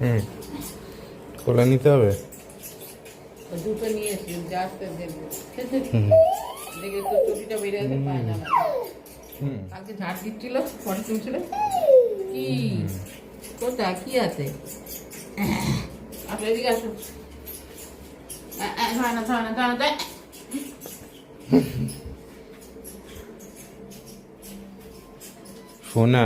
হুম, কোলে নিতে হবে। দুটো নিয়েছি জাস্ট দেখবো হুম দেখে তো চটিটা বেরিয়ে পায় না হুম কালকে ঝাড় দিচ্ছিল ফটো তুলছিল কি কোথা কি আছে আসো এদিকে আসো হয় না হয় না হয় না সোনা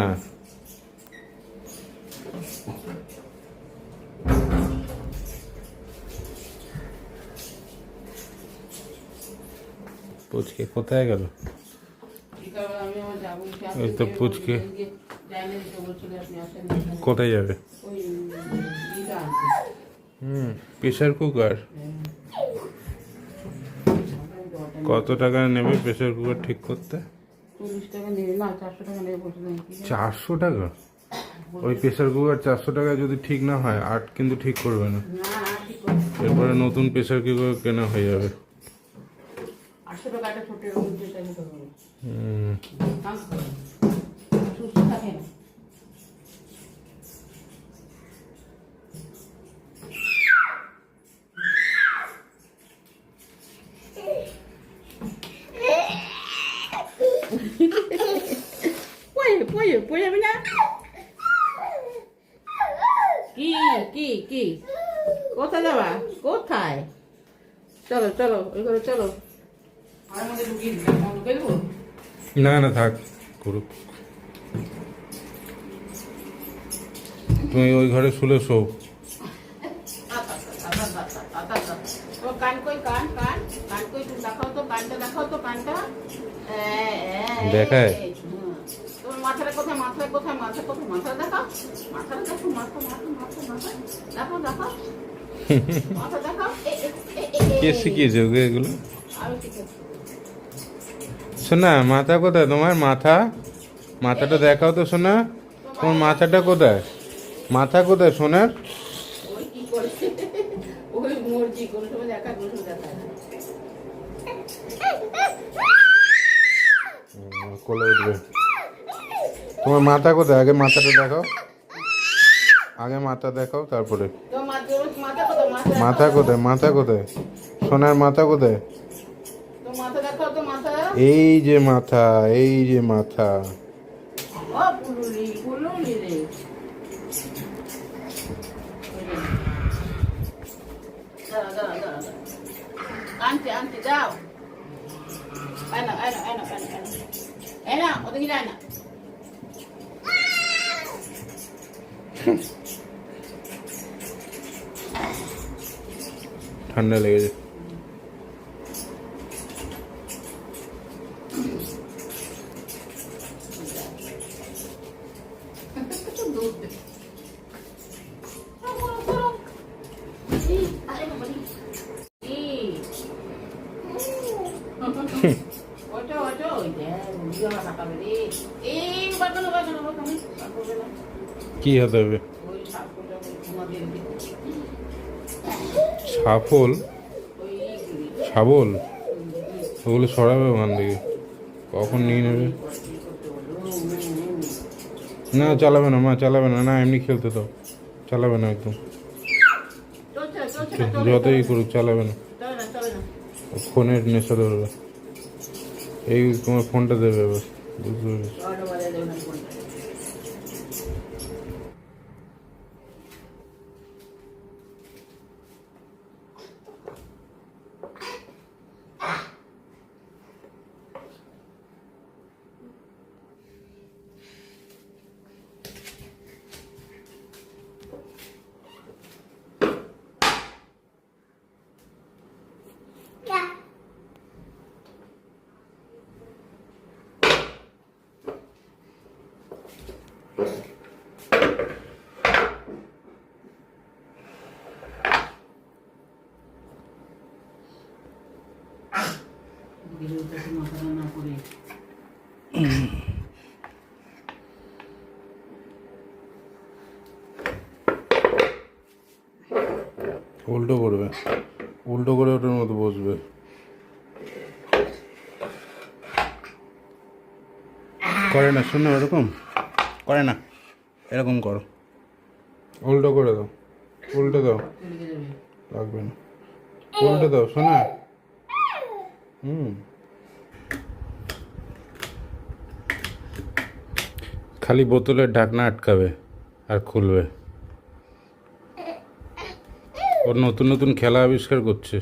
পুচকে কোথায় গেল? আমি আমার যাবো ওই তো পুচকে যাইনি দিতে বলছিল আপনি আসেন কোথায় যাবে? ওই দিদা আছে প্রেশার কুকার কত টাকা নেবে প্রেশার কুকার ঠিক করতে? 40 টাকা নেবে না 400 টাকা নেবে বলছিলেন 400 টাকা? ওই প্রেশার কুকার 400 টাকা যদি ঠিক না হয় আট কিন্তু ঠিক করবে না, না ঠিক করে এরপরে নতুন প্রেশার কুকার কেনা হয়ে যাবে। 800 টাকা একটা ছোট এরকম যেটা নিতে হবে সুস্থ থাকে না পড়ে যাবি না কি কি কি কোথায় যাবা কোথায় চলো চলো ওই করে চলো আর মধ্যে ঢুকিয়ে ঢুকে দেবো না না থাক করুক, তুমি ওই ঘরে শুলে শো। কান কই কান কান কান কই তুমি দেখাও তো কানটা দেখায়? তোমার মাথাটা কোথায় মাথাটা কোথায় মাথা কোথায় মাথা দেখাও মাথাটা দেখো মাথা মাথা মাথা মাথা দেখাও দেখাও মাথা দেখাও কে শিখিয়েছে ওকে এগুলো? আমি শিখেছি শোনা মাথা কোথায় তোমার? মাথা মাথাটা দেখাও তো শোনা, তোমার মাথাটা কোথায়? মাথা কোথায় সোনার? ওই কি করছে ওই মুরগি কোনো সময় দেখা কোনো সময় দেখা না কোলে উঠবে। তোমার মাথা কোথায়? আগে মাথাটা দেখাও, আগে মাথা দেখাও তারপরে। তো মাথা কোথায় মাথা কোথায়? মাথা কোথায় সোনার? মাথা কোথায়? তো মাথা দেখাও তো মাথা এই যে মাথা, এই যে মাথা। ও পুলুলি পুলুলি রে দাঁড়া দাঁড়া দাঁড়া আনতে আনতে যাও আয়না আয়না আয়না আয়না আয়না আয়না ওদিকে যায় না ঠান্ডা লেগেছে। দুধ দে আরে বাবা ওটা ওটা ওই যে ভিডিও বানাবে রে এই বাগানো বাগানো বাগানো কি হতে হবে? ওই সাপটা তোমাদের সাফল ওই শাবল ওগুলো সরাবে ওখান থেকে, কখন নিয়ে নেবে? না চালাবে না মা, চালাবে না, না এমনি খেলতে দাও, চালাবে না একদম, যতই করুক চালাবে না, ফোনের নেশা ধরবে। এই তোমার ফোনটা দেবে এবার, বুঝতে পেরেছি। উল্টো করবে, উল্টো করে ওটার মতো বসবে। করে না, শোনো এরকম করে না, এরকম করো, উল্টো করে দাও। উল্টে দাও, চলে যাবে। লাগবে না, উল্টে দাও শোনা। খালি বোতলের ঢাকনা আটকাবে আর খুলবে। ওর নতুন নতুন খেলা আবিষ্কার করছে।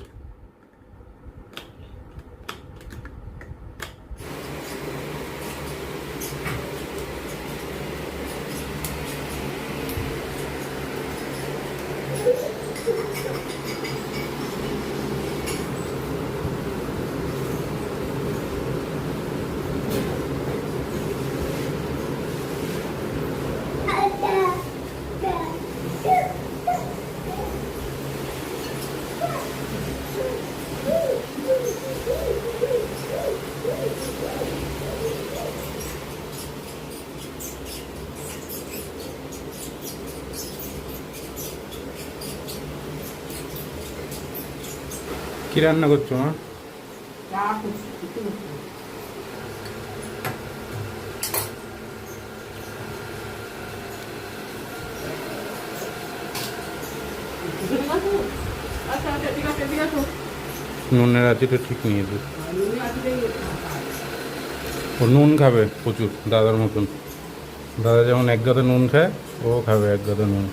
কি রান্না করছো মা? চা করছি, কিছু করছি। আচ্ছা আচ্ছা ঠিক আছে ঠিক আছে। নুনের আঁচিটা ঠিক নিয়ে দিই। নুনি আজকেই ও নুন খাবে প্রচুর, দাদার মতন। দাদা যেমন এক গাদা নুন খায়, ও খাবে এক গাদা নুন।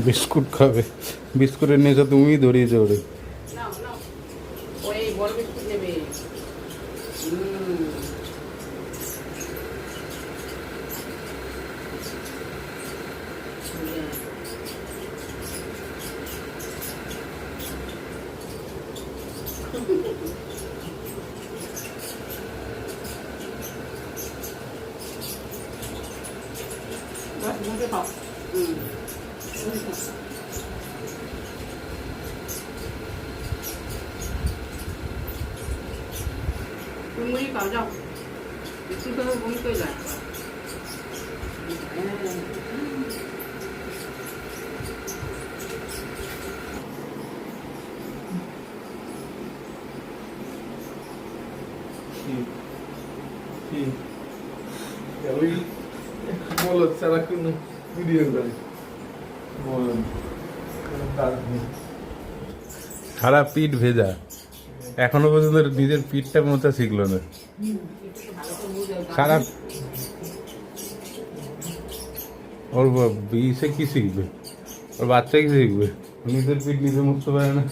বিস্কুট খাবে, বিস্কুটের নেশা তুমিই ধরিয়েছো ওরে। নাও নাও, ওই বড় বিস্কুট নেবে। বাস মুখে খাও। তুমি খাও যাও, একটু করে বমি করে যায়। বলো সারাক্ষণ ভিডিও করে বলো। সারা পিঠ ভেজা, এখনো পর্যন্ত নিজের পিঠটা মোচা শিখলো না। সারা ওর বিয়ে কি শিখবে, ওর বাচ্চা কি শিখবে? নিজের পিঠ নিজে মুছতে পারে না।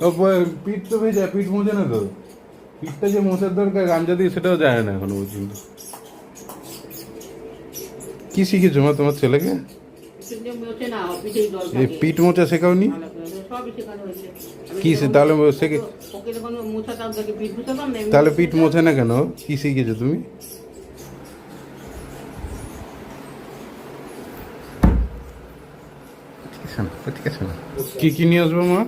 ও পিঠ তো ভেজা, পিঠ মোজে না তো। পিঠটা যে মোচার দরকার গামজা দিয়ে সেটাও জানে না এখনো পর্যন্ত। কি শিখেছো মা তোমার ছেলেকে? এই পিঠ মোচা শেখাওনি? কি তাহলে শেখে, তাহলে পিঠ মোছে না কেন? কি শিখেছো তুমি? ঠিক আছে না, কি কি নিয়ে আসবো মা?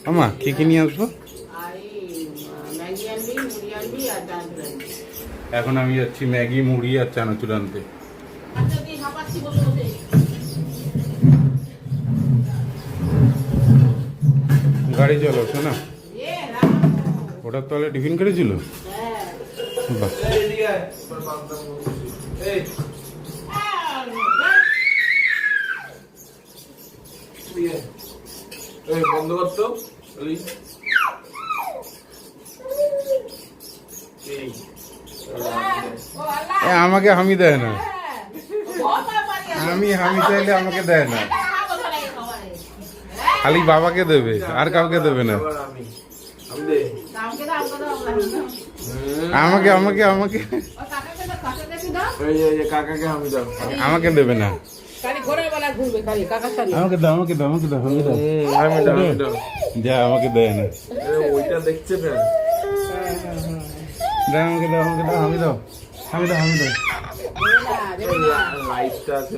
আমা কি কি নিয়ে আসবো? এখন আমি যাচ্ছি ম্যাগি, মুড়ি আর চানাচুর আনতে। গাড়ি চলো শোনা, ওটার তলে টিফিন করেছিল। বাহ, বন্ধ করতো আমাকে হামি দেয় না, আমি হামি চাইলে আমাকে দেয় না, খালি বাবাকে দেবে আর কাউকে দেবে না। আমাকে আমাকে আমাকে কাকাকে আমি দাও, আমাকে দেবে না। আমাকে দাও, আমাকে দাও, আমাকে দাও, আমি দাও, আমি দাও, আমি দাও। যা আমাকে দেয় না। ওইটা দেখছে না, দাও আমাকে দাও, আমাকে দাও, আমি দাও, আমি দাও, আমি দাও। লাইটটা আছে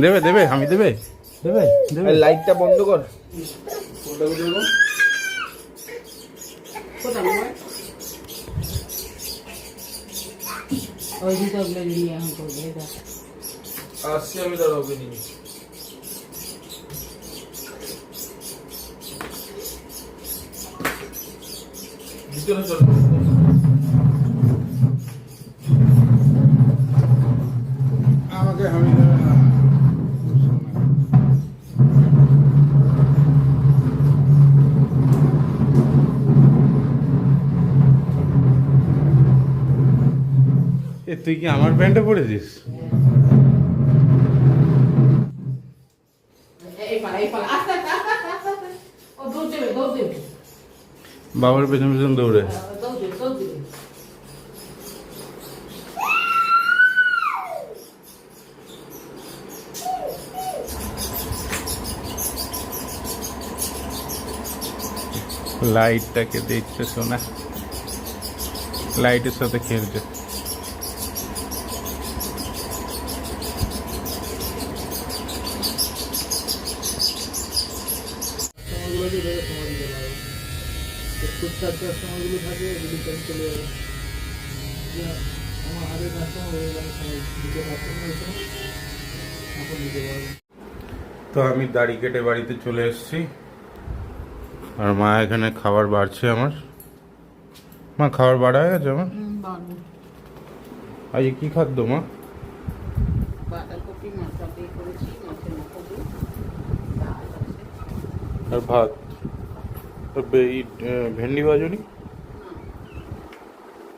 দেবে দেবে, আমি দেবে দেবে দেবে। লাইটটা বন্ধ কর, কোনটা দেবো? আসছি আমি, দাঁড়াও নিয়ে ভিতরে চলো। এ তুই কি আমার প্যান্টে পড়েছিস? এই পালা আস্তে আস্তে আস্তে আস্তে আস্তে আস্তে। ও দৌড় দেবে বাবার পেছন পেছন দৌড়ে। দৌড় দেবে লাইটটাকে দেখছে সোনা, লাইটের সাথে খেলছে। সময়গুলোকে ধরে সময় দিতে পারো। টুকটাক সময়গুলো থাকে এগুলো টাইম চলে যাবে। যা, আমার হাতে কাস্টমার হয়ে গেলে সময় দিতে পারতাম না, এই সময় এখন দিতে পারবো। তো আমি দাড়ি কেটে বাড়িতে চলে এসেছি, আর মা এখানে খাবার বাড়ছে আমার। মা খাবার বাড়া হয়ে গেছে আমার? আজকে কি খাদ্য মা? বাঁধাকপি মাথা দিয়ে করেছি, মাছের মাথা দিয়ে, ডাল আছে। আর ভাত। আর এই ভেন্ডি ভাজনি?